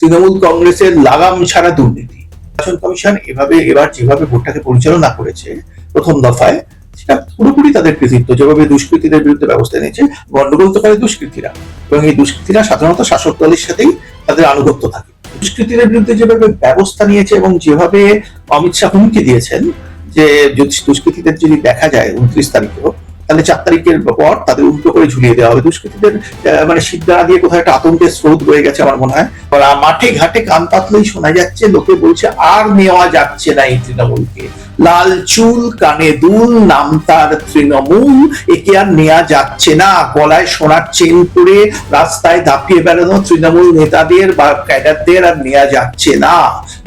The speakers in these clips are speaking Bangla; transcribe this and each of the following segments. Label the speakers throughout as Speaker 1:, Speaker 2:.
Speaker 1: তৃণমূল কংগ্রেসের লাগাম ছাড়া দুর্নীতি। নির্বাচন কমিশন এবার যেভাবে ভোটটাকে পরিচালনা করেছে প্রথম দফায়, সেটা পুরোপুরি তাদের কৃতিত্ব। যেভাবে দুষ্কৃতীদের বিরুদ্ধে ব্যবস্থা নিয়েছে, গন্ডগোল তো করে দুষ্কৃতীরা, এবং এই দুষ্কৃতীরা সাধারণত শাসক দলের সাথেই তাদের আনুগত্য থাকে। দুষ্কৃতীদের বিরুদ্ধে যেভাবে ব্যবস্থা নিয়েছে এবং যেভাবে অমিত শাহ হুমকি দিয়েছেন যে দুষ্কৃতীদের যদি দেখা যায় 29 তারিখেও, তাহলে 4 তারিখের পর তাদের উল্টো করে ঝুলিয়ে দেওয়া হবে। দুষ্কৃতীদের মানে শিবদানা দিয়ে কোথাও একটা আতঙ্কের স্রোত বয়ে গেছে আমার মনে হয়। মাঠে ঘাটে কান পাতলেই শোনা যাচ্ছে, লোকে বলছে আর নেওয়া যাচ্ছে না এই তৃণমূলকে। লাল চুল কানে দুল, নাম তার তৃণমূল, একে আর নেওয়া যাচ্ছে না। গলায় সোনার চেন পরে রাস্তায় দাপিয়ে বেড়ানো তৃণমূল নেতাদের বা ক্যাডারদের আর নেওয়া যাচ্ছে না।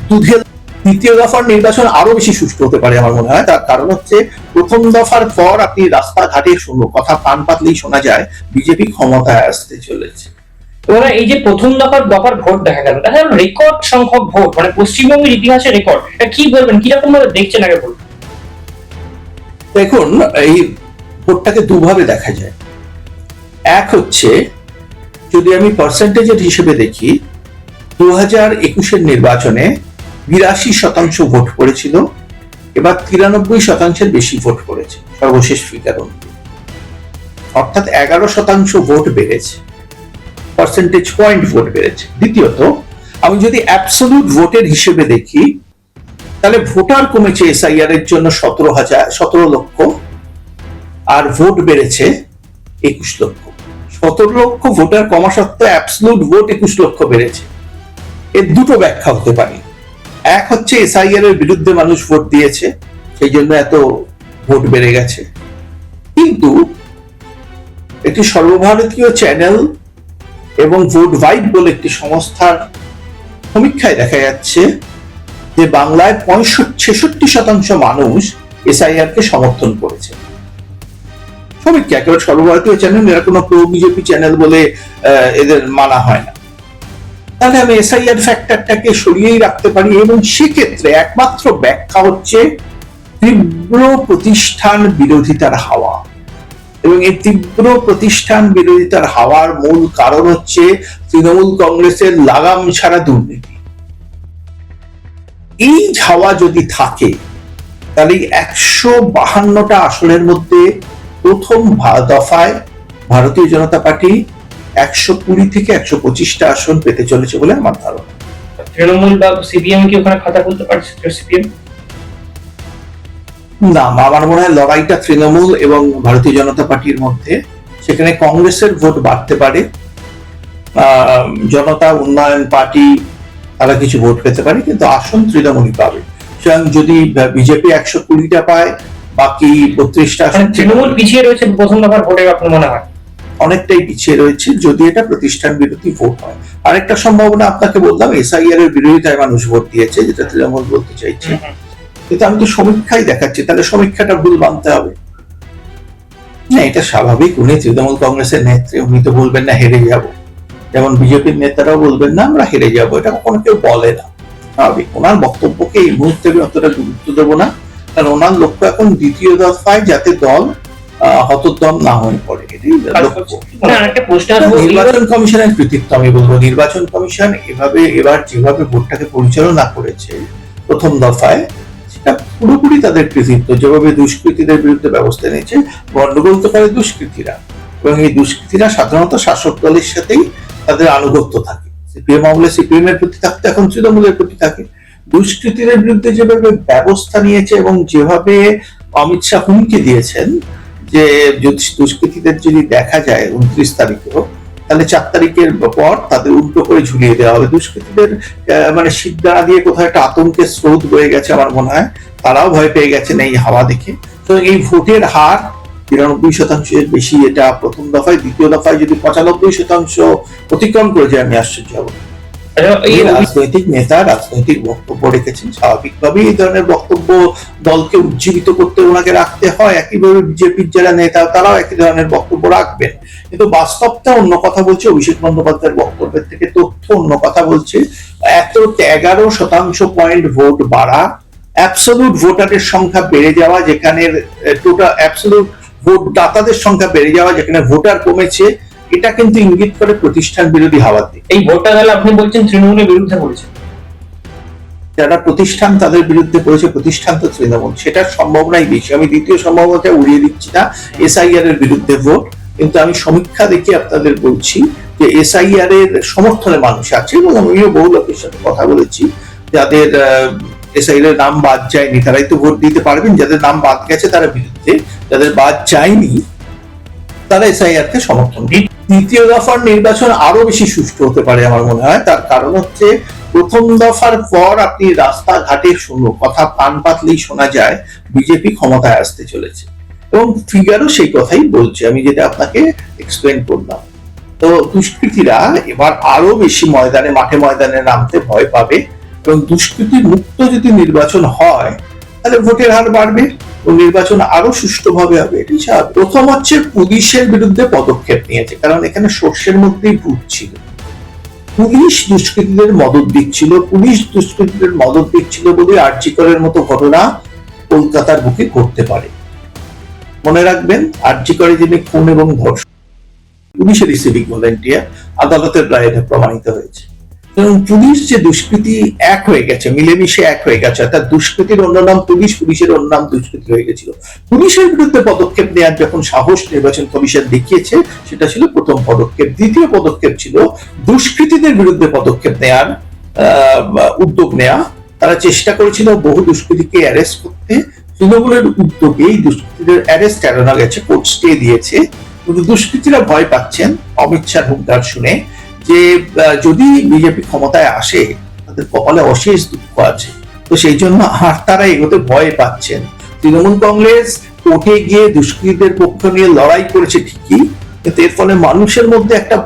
Speaker 1: দুধের দ্বিতীয় দফার নির্বাচন আরো বেশি সুষ্ঠু হতে পারে আমার মনে হয়। তার কারণ হচ্ছে প্রথম দফার পর আপনি রাস্তাঘাটে কথা কান পাতলেই শোনা যায় বিজেপি ক্ষমতায় আসতে চলেছে।
Speaker 2: এবার এই যে প্রথম দফার ভোট দেখা গেল, দেখা গেল রেকর্ড সংখ্যক ভোট, মানে পশ্চিমবঙ্গের ইতিহাসে রেকর্ড। এটা কি বলবেন, কিরকম ভাবে দেখছেন আগে বলুন?
Speaker 1: দেখুন, এই ভোটটাকে দুভাবে দেখা যায়। এক হচ্ছে, যদি আমি পার্সেন্টেজের হিসেবে দেখি, 2021-এর নির্বাচনে 82% ভোট পড়েছিল, এবার 93%-এর বেশি ভোট পড়েছে সর্বশেষ ফিগার অনুযায়ী, অর্থাৎ 11% ভোট বেড়েছে, পার্সেন্টেজ পয়েন্ট ভোট বেড়েছে। দ্বিতীয়ত, আমি যদি অ্যাবসলিউট ভোটের হিসেবে দেখি, তাহলে ভোটার কমেছে এসআইআর এর জন্য 17 লক্ষ, আর ভোট বেড়েছে 21 লক্ষ। 17 লক্ষ ভোটার কমা সত্ত্বেও অ্যাবসলিউট ভোট 21 লক্ষ বেড়েছে। এর দুটো ব্যাখ্যা হতে পারে। এক হচ্ছে এসআইআর এর বিরুদ্ধে মানুষ ভোট দিয়েছে, সেই জন্য এত ভোট বেড়ে গেছে। কিন্তু একটি সর্বভারতীয় চ্যানেল এবং ভোট ভাইব বলে একটি সংস্থার সমীক্ষায় দেখা যাচ্ছে যে বাংলায় 65-66% মানুষ এসআইআর কে সমর্থন করেছে। সমীক্ষা একেবারে সর্বভারতীয় চ্যানেল, এরা কোনো প্রো বিজেপি চ্যানেল বলে এদের মানা হয় না। তাহলে আমি এসআইআর ফ্যাক্টরটাকে সরিয়েই রাখতে পারি, এবং সেক্ষেত্রে একমাত্র ব্যাখ্যা হচ্ছে তীব্র প্রতিষ্ঠান বিরোধিতার হাওয়া। এবং এই তীব্র প্রতিষ্ঠান বিরোধিতার হাওয়ার মূল কারণ হচ্ছে তৃণমূল কংগ্রেসের লাগাম ছাড়া দুর্নীতি। এই হাওয়া যদি থাকে, তাহলে 152টা আসনের মধ্যে প্রথম দফায় ভারতীয় জনতা পার্টি 120 থেকে 125টা আসন পেতে চলেছে বলে আমার ধারণা।
Speaker 2: তৃণমূল বা সিপিএম কি ওখানে খাতা খুলতে পারছে? সিপিএম
Speaker 1: না, আমার মনে হয় লড়াইটা তৃণমূল এবং ভারতীয় জনতা পার্টির মধ্যে। সেখানে কংগ্রেসের ভোট বাড়তে পারে, জনতা উন্নয়ন পার্টি তারা কিছু ভোট পেতে পারে, কিন্তু আসন তৃণমূলই পাবে। সুতরাং যদি বিজেপি 120টা পায়, বাকি 32টা আসন
Speaker 2: তৃণমূল পিছিয়ে রয়েছে প্রথম দফার ভোটে, আপনার মনে হয়?
Speaker 1: অনেকটাই পিছিয়ে রয়েছে, যদি এটা প্রতিষ্ঠান বিরোধী ভোট হয়। আরেকটা সম্ভাবনা আপনাকে বললাম, এসআইআর এর বিরোধিতায় মানুষ ভোট দিয়েছে, যেটা তৃণমূল বলতে চাইছে। কিন্তু আমি তো সমীক্ষাই দেখাচ্ছি, তাহলে সমীক্ষাটা ভুল মানতে হবে না। এটা স্বাভাবিক, উনি তৃণমূল কংগ্রেসের নেত্রী, উনি তো বলবেন না হেরে যাব, যেমন বিজেপির নেতারাও বলবেন না আমরা হেরে যাব, এটা কখনো কেউ বলে না। স্বাভাবিক, ওনার বক্তব্যকে এই মুহূর্তে আমি অতটা গুরুত্ব দেবো না, কারণ ওনার লক্ষ্য এখন দ্বিতীয় দফায় যাতে দল হতোদ্যম না হয়ে পড়ে, এটাই লক্ষ্য। নির্বাচন কমিশনের কৃতিত্ব আমি বলবো। নির্বাচন কমিশন এবার যেভাবে ভোটটাকে পরিচালনা করেছে প্রথম দফায়, সেটা পুরোপুরি তাদের কৃতিত্ব। যেভাবে দুষ্কৃতীদের বিরুদ্ধে ব্যবস্থা নিয়েছে, গন্ডগোল তো করে দুষ্কৃতীরা, এবং এই দুষ্কৃতীরা সাধারণত শাসক দলের সাথেই তাদের আনুগত্য থাকে। সিপিএম আমলে সিপিএম এর প্রতি থাকতে এখন তৃণমূলের প্রতি থাকে। দুষ্কৃতীদের বিরুদ্ধে যেভাবে ব্যবস্থা নিয়েছে এবং যেভাবে অমিত শাহ হুমকি দিয়েছেন যে দুষ্কৃতীদের যদি দেখা যায় 29 তারিখেও, তাহলে 4 তারিখের পর তাদের উল্টো করে ঝুলিয়ে দেওয়া হবে। দুষ্কৃতীদের মানে শিবদানা দিয়ে কোথাও একটা আতঙ্কের স্রোত বয়ে গেছে আমার মনে হয়, তারাও ভয় পেয়ে গেছেন এই হাওয়া দেখে। তো এই ভোটের হার 93%-এর বেশি এটা প্রথম দফায়। দ্বিতীয় দফায় যদি 95% অতিক্রম করে যায়, আমি আশ্চর্য হব। রাজনৈতিক নেতা রাজনৈতিক বক্তব্য রেখেছেন, স্বাভাবিকভাবেই এই ধরনের বক্তব্য দলকে উজ্জীবিত করতে ওনাকে রাখতে হয়। একইভাবে বিজেপির যারা নেতা তারাও একই ধরনের বক্তব্য রাখবেন, কিন্তু বাস্তবটা অন্য কথা বলছে। অভিষেক বন্দ্যোপাধ্যায়ের বক্তব্যের থেকে তথ্য অন্য কথা বলছে। 11% পয়েন্ট ভোট বাড়া, অ্যাবসলিউট ভোটারের সংখ্যা বেড়ে যাওয়া, যেখানে টোটাল অ্যাবসলিউট ভোট দাতাদের সংখ্যা বেড়ে যাওয়া, যেখানে ভোটার কমেছে, এটা কিন্তু ইঙ্গিত করে প্রতিষ্ঠান বিরোধী হাওয়ার দিকে।
Speaker 2: এই ভোটটা তাহলে আপনি বলছেন তৃণমূলের বিরুদ্ধে পড়েছে?
Speaker 1: যারা প্রতিষ্ঠান তাদের বিরুদ্ধে পড়েছে, প্রতিষ্ঠান তো তৃণমূল, সেটার সম্ভাবনাই বেশি। আমি দ্বিতীয় সম্ভাবনাটা উড়িয়ে দিচ্ছি না, এসআইআর এর বিরুদ্ধে ভোট, কিন্তু আমি সমীক্ষা দেখে আপনাদের বলছি যে এসআইআর এর সমর্থনে মানুষ আছে, এবং আমিও বহু লোকের সাথে কথা বলেছি যাদের এসআইআর এর নাম বাদ যায়নি, তারাই তো ভোট দিতে পারবেন। যাদের নাম বাদ গেছে তারা বিরুদ্ধে, যাদের বাদ যায়নি তারা এসআইআর কে সমর্থন। দ্বিতীয় দফার নির্বাচন আরো বেশি সুষ্ঠু হতে পারে আমার মনে হয়। তার কারণ হচ্ছে প্রথম দফার পর আপনি রাস্তাঘাটে কথা কান পাতলেই শোনা যায় বিজেপি ক্ষমতায় আসতে চলেছে, এবং ফিগারও সেই কথাই বলছে, আমি যেটা আপনাকে এক্সপ্লেন করলাম। তো দুষ্কৃতীরা এবার আরো বেশি মাঠে ময়দানে নামতে ভয় পাবে, এবং দুষ্কৃতি মুক্ত যদি নির্বাচন হয় তাহলে ভোটের হার বাড়বে ও নির্বাচন আরো সুষ্ঠুভাবে হবে। এটি স্বাভাবিক। প্রথম হচ্ছে পুলিশের বিরুদ্ধে পদক্ষেপ নিয়েছে, কারণ এখানে সর্ষের মধ্যেই ভূত ছিল। পুলিশ দুষ্কৃতীদের মদত দিচ্ছিল বলে আরজি করের মতো ঘটনা কলকাতার বুকে ঘটতে পারে। মনে রাখবেন, আরজি করে যিনি খুন এবং ধর্ষণ পুলিশেরই সিভিক ভলেন্টিয়ার, আদালতের রায়ে প্রমাণিত হয়েছে। এবং পুলিশ যে দুষ্কৃতি এক হয়ে গেছে, মিলেমিশে এক হয়ে গেছে, অর্থাৎ দুষ্কৃতির অন্য নাম পুলিশ, পুলিশের অন্য নাম দুষ্কৃতি হয়ে গেছিল। পুলিশের বিরুদ্ধে পদক্ষেপ নেওয়ার যখন সাহস নির্বাচন কমিশন দেখিয়েছে, সেটা ছিল প্রথম পদক্ষেপ। দ্বিতীয় পদক্ষেপ ছিল দুষ্কৃতীদের বিরুদ্ধে পদক্ষেপ নেওয়ার উদ্যোগ নেওয়া। তারা চেষ্টা করেছিল বহু দুষ্কৃতীকে অ্যারেস্ট করতে। তৃণমূলের উদ্যোগে এই দুষ্কৃতীদের অ্যারেস্ট এড়ানো গেছে, কোর্ট স্টে দিয়েছে, কিন্তু দুষ্কৃতীরা ভয় পাচ্ছেন অমিত শাহ হুঙ্কার শুনে যে যদি বিজেপি ক্ষমতায় আসে তাদের কপালে অশেষ দুঃখ আছে। তো সেই জন্য আর তারা এগোতে ভয় পাচ্ছেন। তৃণমূল কংগ্রেস কোর্টে গিয়ে দুষ্কৃতীদের পক্ষ নিয়ে লড়াই করেছে ঠিকই, কিন্তু এর ফলে মানুষের মধ্যে একটা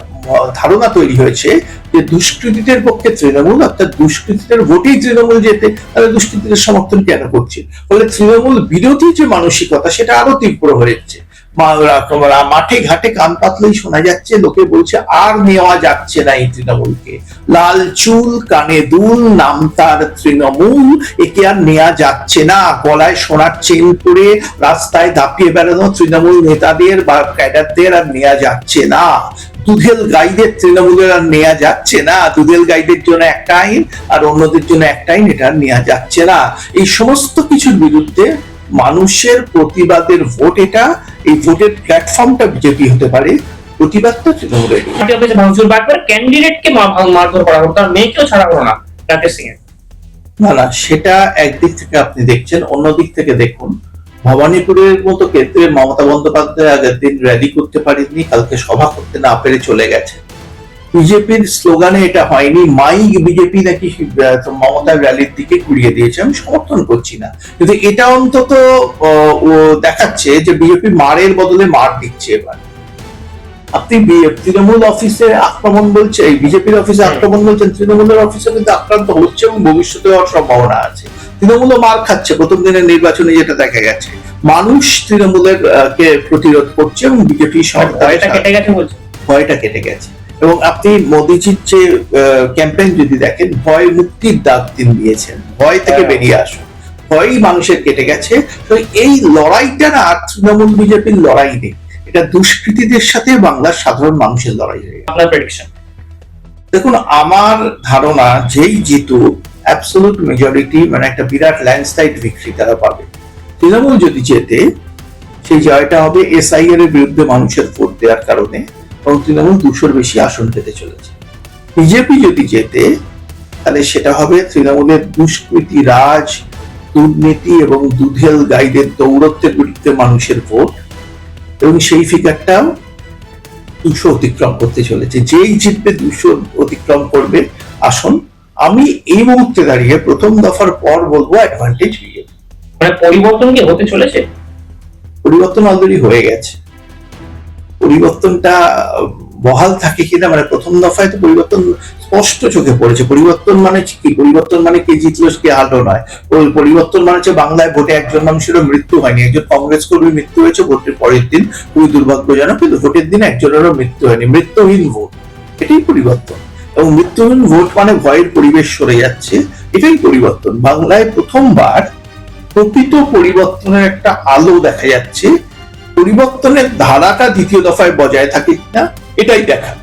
Speaker 1: ধারণা তৈরি হয়েছে যে দুষ্কৃতীদের পক্ষে তৃণমূল, অর্থাৎ দুষ্কৃতীদের ভোটেই তৃণমূল যেতে, তাহলে দুষ্কৃতীদের সমর্থন কেন করছে? ফলে তৃণমূল বিরোধী যে মানসিকতা সেটা আরো তীব্র হয়েছে। মাঠে ঘাটে কান পাতলেই শোনা যাচ্ছে, লোকে বলছে আর নেওয়া যাচ্ছে না এই তৃণমূলকে। লাল চুল কানে দুল, নাম তার তৃণমূল, একে আর নেওয়া যাচ্ছে না। গলায় সোনার চেন পরে রাস্তায় দাপিয়ে বেড়ানো তৃণমূল নেতাদের বা ক্যাডারদের আর নেওয়া যাচ্ছে না। দুধেল গাইদের তৃণমূলের আর নেওয়া যাচ্ছে না। দুধেল গাইদের জন্য একটা আইন আর অন্যদের জন্য একটা আইন, এটা নেওয়া যাচ্ছে না। এই সমস্ত কিছুর বিরুদ্ধে মানুষের প্রতিবাদের ভোট এটা। এই ভোটের প্ল্যাটফর্মটা বিজেপি হতে পারে, প্রতিবাদটা তৃণমূলের।
Speaker 2: ক্যান্ডিডেটকে মারধর করা হতো, তার মেয়েকেও ছাড়া হলো না রাকেশ সিং এর।
Speaker 1: না, সেটা একদিক থেকে আপনি দেখছেন, অন্যদিক থেকে দেখুন ভবানীপুরের মতো ক্ষেত্রে মমতা বন্দ্যোপাধ্যায় আগের দিন র্যালি করতে পারেননি, কালকে সভা করতে না পেরে চলে গেছে। বিজেপির স্লোগানে এটা হয়নি, মাইক বিজেপি নাকি মমতার র্যালির দিকে ঘুরিয়ে দিয়েছে। আমি সমর্থন করছি না, কিন্তু এটা অন্তত ও দেখাচ্ছে যে বিজেপি মারের বদলে মার দিচ্ছে। এবার আপনি তৃণমূল অফিসে আক্রমণ বলছে, বিজেপির অফিসে আক্রমণ বলছেন, তৃণমূলের অফিসে কিন্তু আক্রান্ত হচ্ছে এবং ভবিষ্যতে হওয়ার সম্ভাবনা আছে। তৃণমূলও মার খাচ্ছে প্রথম দিনের নির্বাচনে, যেটা দেখা গেছে। মানুষ তৃণমূলের কে প্রতিরোধ করছে এবং বিজেপি সরকার ভয়টা কেটে গেছে। এবং আপনি মোদিজির যে ক্যাম্পেইন যদি দেখেন, ভয় মুক্তির ডাক দিন দিয়েছেন, ভয় থেকে বেরিয়ে আসুন, ভয়ই মানুষের কেটে গেছে। তো এই লড়াইটা না তৃণমূল বিজেপির লড়াই নেই, এটা দুষ্কৃতীদের সাথে বাংলার সাধারণ মানুষের লড়াই হয়ে গেছে।
Speaker 2: আপনার প্রেডিকশন?
Speaker 1: দেখুন, আমার ধারণা যেই জিতুক অ্যাবসলিউট মেজরিটি, মানে একটা বিরাট ল্যান্ডস্লাইড ভিক্টরি তারা পাবে। তৃণমূল যদি জেতে, সেই জয়টা হবে এসআইআর এর বিরুদ্ধে মানুষের ভোট দেওয়ার কারণে, এবং তৃণমূল 200-র বেশি আসন পেতে চলেছে। বিজেপি যদি জেতে, তাহলে সেটা হবে তৃণমূলের দুষ্কৃতি রাজ, দুর্নীতি এবং দুধেল গাইদের দৌরত্বের বিরুদ্ধে মানুষের ভোট, এবং সেই ফিগারটাও 200 অতিক্রম করতে চলেছে। যেই জিতবে 200 অতিক্রম করবে আসন। আমি এই মুহূর্তে দাঁড়িয়ে প্রথম দফার পর বলবো অ্যাডভান্টেজ বিজেপি।
Speaker 2: মানে পরিবর্তন কি হতে চলেছে?
Speaker 1: পরিবর্তন অলরেডি হয়ে গেছে। পরিবর্তনটা বহাল থাকে কিনা, মানে প্রথম দফায় তো পরিবর্তন স্পষ্ট চোখে পড়েছে। পরিবর্তন মানে কি? পরিবর্তন মানে কে জিতলো কে হারলো নয়। ওই পরিবর্তন মানে হচ্ছে বাংলায় ভোটে একজন মানুষেরও মৃত্যু হয়নি। একজন কংগ্রেস কর্মীর মৃত্যু হয়েছে ভোটের পরের দিন, খুবই দুর্ভাগ্যজনক, কিন্তু ভোটের দিন একজনেরও মৃত্যু হয়নি। মৃত্যুহীন ভোট, এটাই পরিবর্তন। এবং মৃত্যুহীন ভোট মানে ভয়ের পরিবেশ সরে যাচ্ছে, এটাই পরিবর্তন। বাংলায় প্রথমবার প্রকৃত পরিবর্তনের একটা আলো দেখা যাচ্ছে। পরিবর্তনের ধারাটা দ্বিতীয় দফায় বজায় থাকে কিনা এটাই দেখা।